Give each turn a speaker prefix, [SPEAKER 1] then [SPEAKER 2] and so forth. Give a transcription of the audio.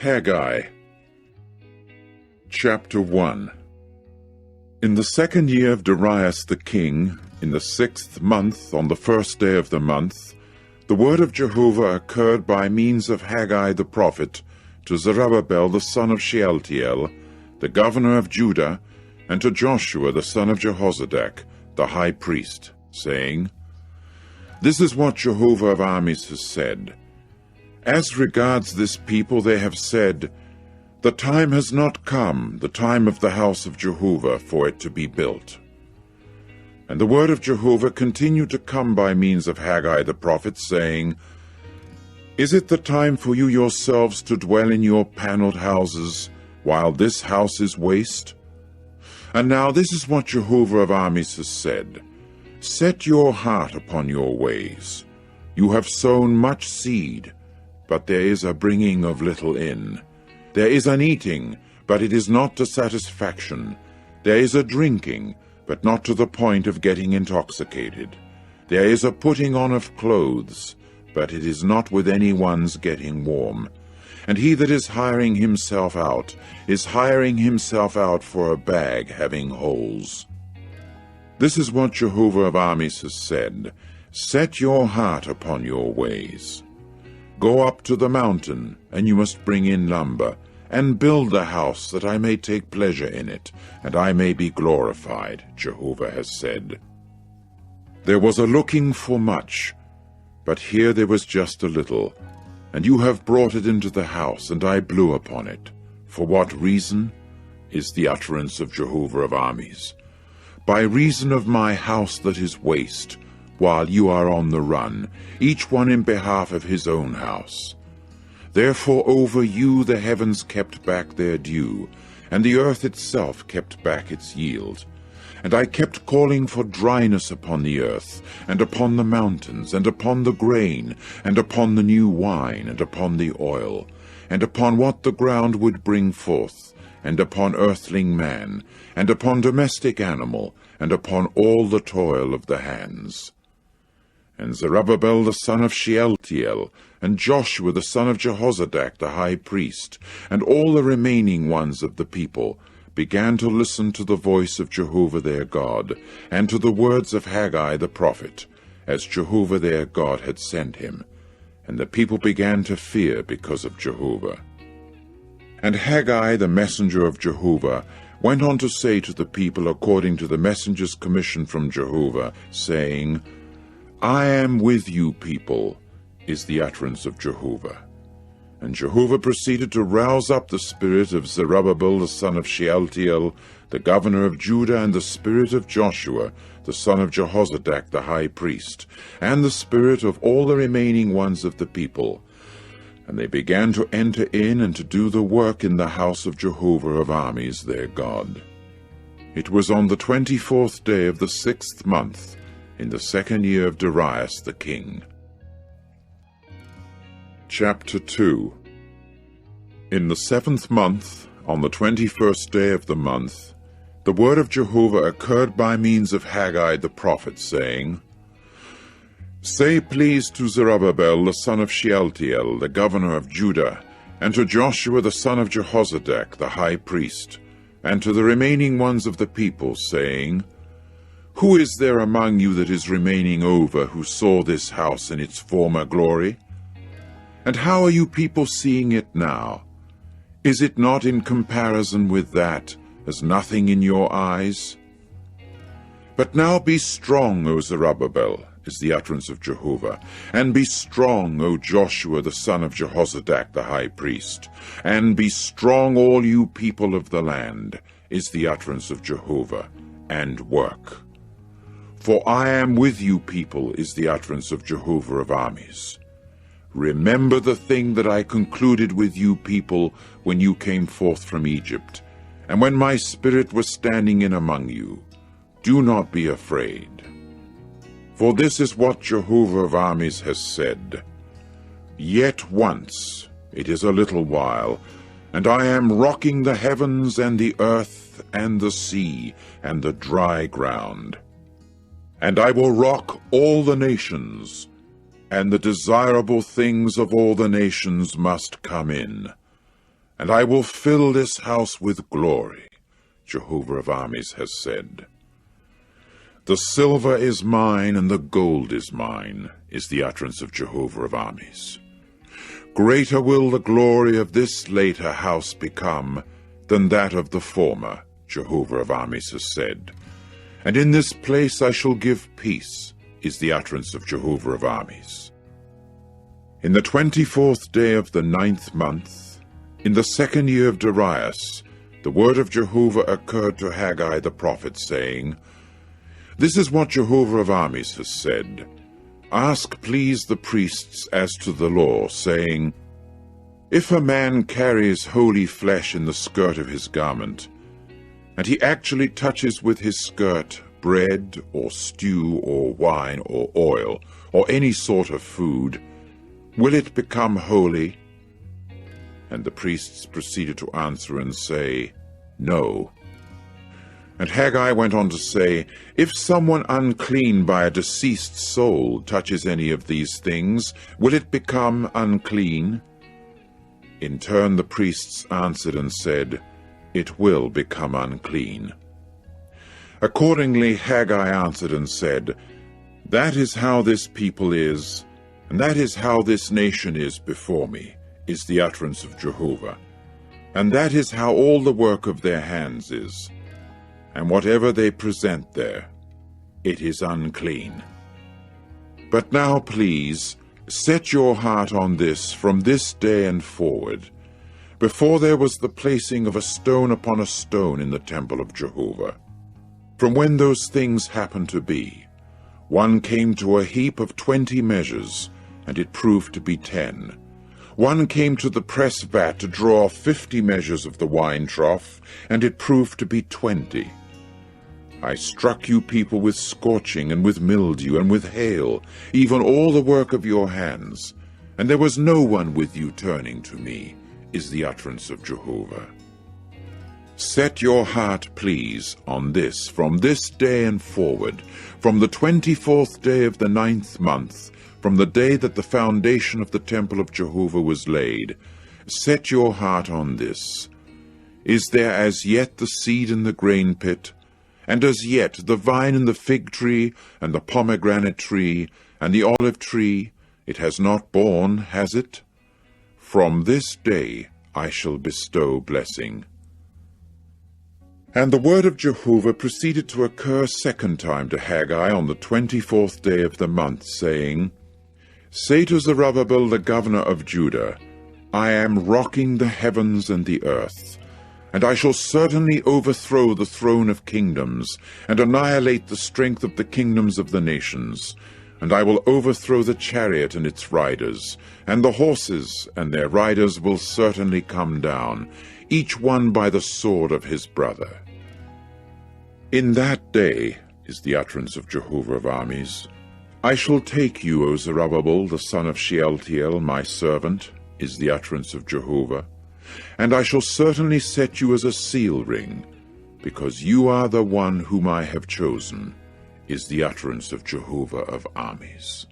[SPEAKER 1] Haggai, Chapter 1. In the 2nd year of Darius the king, in the 6th month, on the 1st day of the month, the word of Jehovah occurred by means of Haggai the prophet to Zerubbabel the son of Shealtiel, the governor of Judah, and to Joshua the son of Jehozadak, the high priest, saying, This is what Jehovah of armies has said. As regards this people they have said, The time has not come, the time of the house of Jehovah, for it to be built. And the word of Jehovah continued to come by means of Haggai the prophet, saying, Is it the time for you yourselves to dwell in your paneled houses, while this house is waste? And now this is what Jehovah of armies has said, Set your heart upon your ways. You have sown much seed, but there is a bringing of little in. There is an eating, but it is not to satisfaction. There is a drinking, but not to the point of getting intoxicated. There is a putting on of clothes, but it is not with anyone's getting warm. And he that is hiring himself out is hiring himself out for a bag having holes. This is what Jehovah of armies has said, Set your heart upon your ways. Go up to the mountain, and you must bring in lumber, and build a house, that I may take pleasure in it, and I may be glorified, Jehovah has said. There was a looking for much, but here there was just a little, and you have brought it into the house, and I blew upon it. For what reason? Is the utterance of Jehovah of armies. By reason of my house that is waste, while you are on the run, each one in behalf of his own house. Therefore over you the heavens kept back their dew, and the earth itself kept back its yield. And I kept calling for dryness upon the earth, and upon the mountains, and upon the grain, and upon the new wine, and upon the oil, and upon what the ground would bring forth, and upon earthling man, and upon domestic animal, and upon all the toil of the hands. And Zerubbabel the son of Shealtiel, and Joshua the son of Jehozadak the high priest, and all the remaining ones of the people, began to listen to the voice of Jehovah their God, and to the words of Haggai the prophet, as Jehovah their God had sent him. And the people began to fear because of Jehovah. And Haggai the messenger of Jehovah went on to say to the people according to the messenger's commission from Jehovah, saying, I am with you, people, is the utterance of Jehovah. And Jehovah proceeded to rouse up the spirit of Zerubbabel the son of Shealtiel, the governor of Judah, and the spirit of Joshua, the son of Jehozadak the high priest, and the spirit of all the remaining ones of the people. And they began to enter in and to do the work in the house of Jehovah of armies their God. It was on the 24th day of the 6th month, in the 2nd year of Darius the king. Chapter 2. In the 7th month, on the 21st day of the month, the word of Jehovah occurred by means of Haggai the prophet, saying, Say please to Zerubbabel the son of Shealtiel, the governor of Judah, and to Joshua the son of Jehozadak the high priest, and to the remaining ones of the people, saying, Who is there among you that is remaining over, who saw this house in its former glory? And how are you people seeing it now? Is it not in comparison with that as nothing in your eyes? But now be strong, O Zerubbabel, is the utterance of Jehovah, and be strong, O Joshua the son of Jehozadak the high priest, and be strong, all you people of the land, is the utterance of Jehovah, and work. For I am with you, people, is the utterance of Jehovah of armies. Remember the thing that I concluded with you people when you came forth from Egypt, and when my spirit was standing in among you. Do not be afraid. For this is what Jehovah of armies has said, Yet once, it is a little while, and I am rocking the heavens and the earth and the sea and the dry ground. And I will rock all the nations, and the desirable things of all the nations must come in. And I will fill this house with glory, Jehovah of armies has said. The silver is mine, and the gold is mine, is the utterance of Jehovah of armies. Greater will the glory of this later house become than that of the former, Jehovah of armies has said. And in this place I shall give peace, is the utterance of Jehovah of armies. In the 24th day of the 9th month, in the 2nd year of Darius, the word of Jehovah occurred to Haggai the prophet, saying, This is what Jehovah of armies has said. Ask, please, the priests as to the law, saying, If a man carries holy flesh in the skirt of his garment, and he actually touches with his skirt bread or stew or wine or oil or any sort of food, will it become holy? And the priests proceeded to answer and say, No. And Haggai went on to say, If someone unclean by a deceased soul touches any of these things, will it become unclean? In turn the priests answered and said, It will become unclean. Accordingly Haggai answered and said, That is how this people is, and that is how this nation is before me, is the utterance of Jehovah. And that is how all the work of their hands is. And whatever they present there, it is unclean. But now, please, set your heart on this from this day and forward. Before there was the placing of a stone upon a stone in the temple of Jehovah. From when those things happened to be, one came to a heap of 20 measures, and it proved to be 10. One came to the press vat to draw 50 measures of the wine trough, and it proved to be 20. I struck you people with scorching, and with mildew, and with hail, even all the work of your hands, and there was no one with you turning to me, is the utterance of Jehovah. Set your heart, please, on this from this day and forward, from the 24th day of the 9th month, from the day that the foundation of the temple of Jehovah was laid. Set your heart on this. Is there as yet the seed in the grain pit, and as yet the vine and the fig tree, and the pomegranate tree, and the olive tree? It has not borne, has it? From this day I shall bestow blessing. And the word of Jehovah proceeded to occur a second time to Haggai on the 24th day of the month, saying, Say to Zerubbabel the governor of Judah, I am rocking the heavens and the earth, and I shall certainly overthrow the throne of kingdoms, and annihilate the strength of the kingdoms of the nations. And I will overthrow the chariot and its riders, and the horses and their riders will certainly come down, each one by the sword of his brother. In that day, is the utterance of Jehovah of armies, I shall take you, O Zerubbabel, the son of Shealtiel, my servant, is the utterance of Jehovah, and I shall certainly set you as a seal ring, because you are the one whom I have chosen, is the utterance of Jehovah of armies.